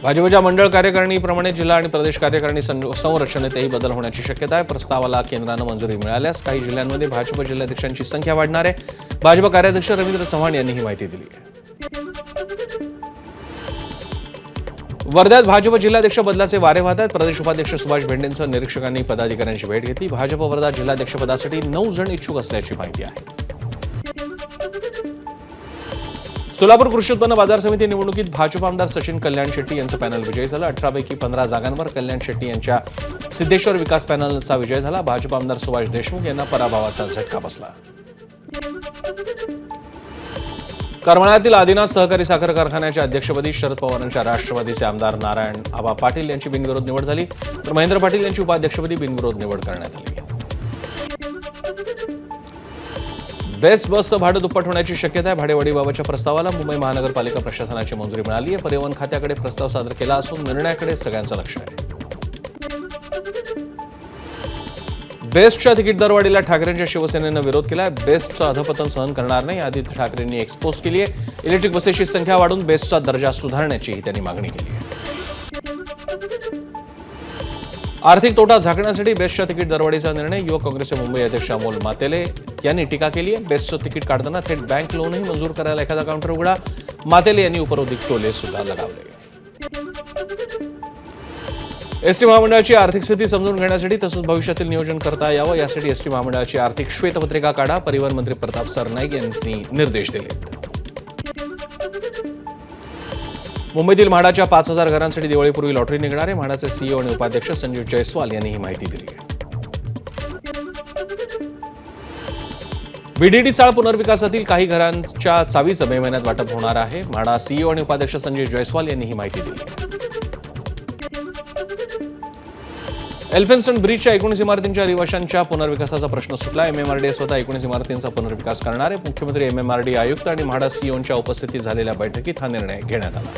भाजपच्या मंडळ कार्यकारिणीप्रमाणे जिल्हा आणि प्रदेश कार्यकारिणी संरचनेतही बदल होण्याची शक्यता आहे. प्रस्तावाला केंद्रानं मंजुरी मिळाल्यास काही जिल्ह्यांमध्ये भाजप जिल्हाध्यक्षांची संख्या वाढणार आहे. भाजप कार्याध्यक्ष रवींद्र चव्हाण यांनी ही माहिती दिली आहे. वर्ध्यात भाजप जिल्हाध्यक्ष बदलाचे वारे वाहत आहेत. प्रदेश उपाध्यक्ष सुभाष भेंडेंसह निरीक्षकांनी पदाधिकाऱ्यांची भेट घेतली. भाजप वर्धा जिल्हाध्यक्षपदासाठी 9 जण इच्छुक असल्याची माहिती आहे. सोलापूर कृषी उत्पन्न बाजार समिती निवडणुकीत भाजप आमदार सचिन कल्याण शेट्टी यांचं पॅनल विजयी झालं. 18 पैकी 15 जागांवर कल्याण शेट्टी यांच्या सिद्धेश्वर विकास पॅनलचा विजय झाला. भाजप आमदार सुभाष देशमुख यांना पराभवाचा झटका बसला. करमाळ्यातील आदिनाथ सहकारी साखर कारखान्याच्या अध्यक्षपदी शरद पवारांच्या राष्ट्रवादीचे आमदार नारायण आबा पाटील यांची बिनविरोध निवड झाली, तर महेंद्र पाटील यांची उपाध्यक्षपदी बिनविरोध निवड करण्यात आली. बेस्ट बसचं भाडं दुप्पट होण्याची शक्यता आहे. भाडेवाढीबाबतच्या प्रस्तावाला मुंबई महानगरपालिका प्रशासनाची मंजुरी मिळाली आहे. परिवहन खात्याकडे प्रस्ताव सादर केला असून निर्णयाकडे सगळ्यांचं लक्ष आहे. बेस्टच्या तिकीट दरवाढीला ठाकरेंच्या शिवसेनेनं विरोध केला. बेस्टचं अधपतन सहन करणार नाही आदित्य ठाकरेंनी एक्सपोज केली आहे. इलेक्ट्रिक बसेसची संख्या वाढून बेस्टचा दर्जा सुधारण्याचीही त्यांनी मागणी केली आहे. आर्थिक तोटा झाकण्यासाठी बेस्टच्या तिकीट दरवाढीचा निर्णय. युवक काँग्रेसचे मुंबई अध्यक्ष अमोल मातेले यांनी टीका केली आहे. बेस्टचं तिकीट काढताना थेट बँक लोनही मंजूर करायला एखादा काउंटर उघडा. मातेले यांनी उपरोधिक टोले सुद्धा लगावले. एसटी महामंडळाची आर्थिक स्थिती समजून घेण्यासाठी तसंच भविष्यातील नियोजन करता यावं यासाठी एसटी महामंडळाची आर्थिक श्वेतपत्रिका काढा. परिवहन मंत्री प्रताप सरनाईक यांनी निर्देश दिले. मुंबईतील म्हाडाच्या 5,000 घरांसाठी दिवाळीपूर्वी लॉटरी निघणार आहे. म्हाडाचे सीईओ आणि उपाध्यक्ष संजीव जयस्वाल यांनी ही माहिती दिली आहे. बीडीडी चाळ पुनर्विकासातील काही घरांच्या चावीचं मे महिन्यात वाटप होणार आहे. म्हाडा सीईओ आणि उपाध्यक्ष संजय जयस्वाल यांनी ही माहिती दिली. एल्फिन्स्टन ब्रिजच्या 19 इमारतींच्या रहिवाशांच्या पुनर्विकासाचा प्रश्न सुटला. एमएमआरडीए स्वतः 19 इमारतींचा पुनर्विकास करणार आहे. मुख्यमंत्री एमएमआरडी आयुक्त आणि म्हाडा सीईओच्या उपस्थितीत झालेल्या बैठकीत हा निर्णय घेण्यात आला.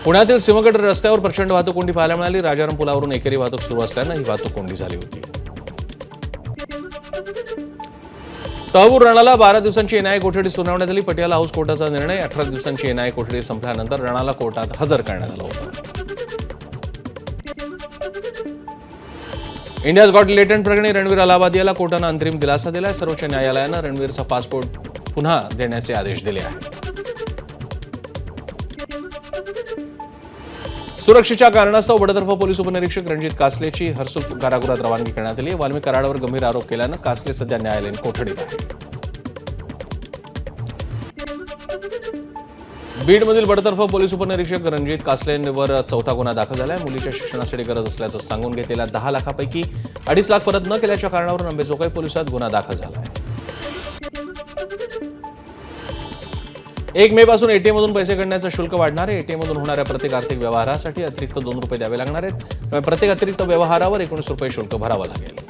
पुण्यातील सिंहगड रस्त्यावर प्रचंड वाहतूक कोंडी पाहायला मिळाली. राजाराम पुलावरून एकेरी वाहतूक सुरू असल्यानं ही वाहतूक कोंडी झाली होती. तहबूर राणाला 12 दिवसांची एनआयए कोठडी सुनावण्यात आली. पटियाला हाऊस कोर्टाचा निर्णय. 18 दिवसांची एनआयए कोठडी संपल्यानंतर राणाला कोर्टात हजर करण्यात आलं होतं. इंडियाज गॉट लेटंट प्रकरणी रणवीर अलाहाबादी याला कोर्टानं अंतरिम दिलासा दिलाय. सर्वोच्च न्यायालयानं रणवीरचा पासपोर्ट पुन्हा देण्याचे आदेश दिले आहेत. सुरक्षेच्या कारणास्तव बडतर्फ पोलीस उपनिरीक्षक रणजित कासलेची हर्सुल कारागृहात रवानगी करण्यात आली. वाल्मिक कराडावर गंभीर आरोप केल्यानं कासले सध्या न्यायालयीन कोठडीत आहे. बीडमधील बडतर्फ पोलीस उपनिरीक्षक रणजित कासलेंवर 4था गुन्हा दाखल झालाय. मुलीच्या शिक्षणासाठी गरज असल्याचं सांगून घेतलेल्या 10 लाखांपैकी 2.5 लाख परत न केल्याच्या कारणावरून अंबेजोगाई पोलिसात गुन्हा दाखल झाला आहे. 1 मे पासून एटीएम मधून पैसे काढण्याचं शुल्क वाढणार आहे. एटीएम मधून होणाऱ्या प्रत्येक आर्थिक व्यवहारासाठी अतिरिक्त 2 रुपये द्यावे लागणार आहेत. त्यामुळे प्रत्येक अतिरिक्त व्यवहारावर 19 रुपये शुल्क भरावं लागेल.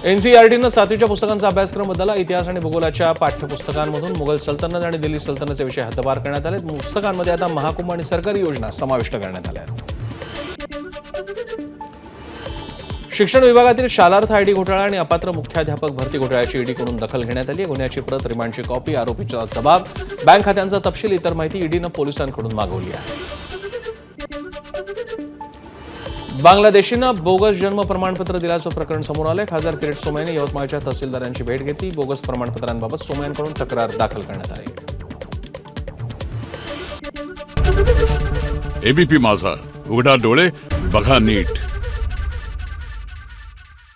एनसीईआरटीनं 7वीच्या पुस्तकांचा अभ्यासक्रम बदलला. इतिहास आणि भूगोलाच्या पाठ्यपुस्तकांमधून मुघल सल्तनत आणि दिल्ली सल्तनतचे विषय हद्दपार करण्यात आले. पुस्तकांमध्ये आता महाकुंभ आणि सरकारी योजना समाविष्ट करण्यात आल्या आहेत. शिक्षण विभागातील शालार्थ आयडी घोटाळा आणि अपात्र मुख्याध्यापक भरती घोटाळ्याची ईडीकडून दखल घेण्यात आली. गुन्ह्याची प्रत, रिमांडची कॉपी, आरोपीचा जबाब, बँक खात्यांचा तपशील, इतर माहिती ईडीनं पोलिसांकडून मागवली आहे. बांगलादेशीनं बोगस जन्म प्रमाणपत्र दिल्याचं प्रकरण समोर आलंय. खासदार किरीट सोमय्यांनी यवतमाळच्या तहसीलदारांची भेट घेतली. बोगस प्रमाणपत्रांबाबत सोमय्यांकडून तक्रार दाखल करण्यात आली. एबीपी माझा, उघडा डोळे बघा नीट.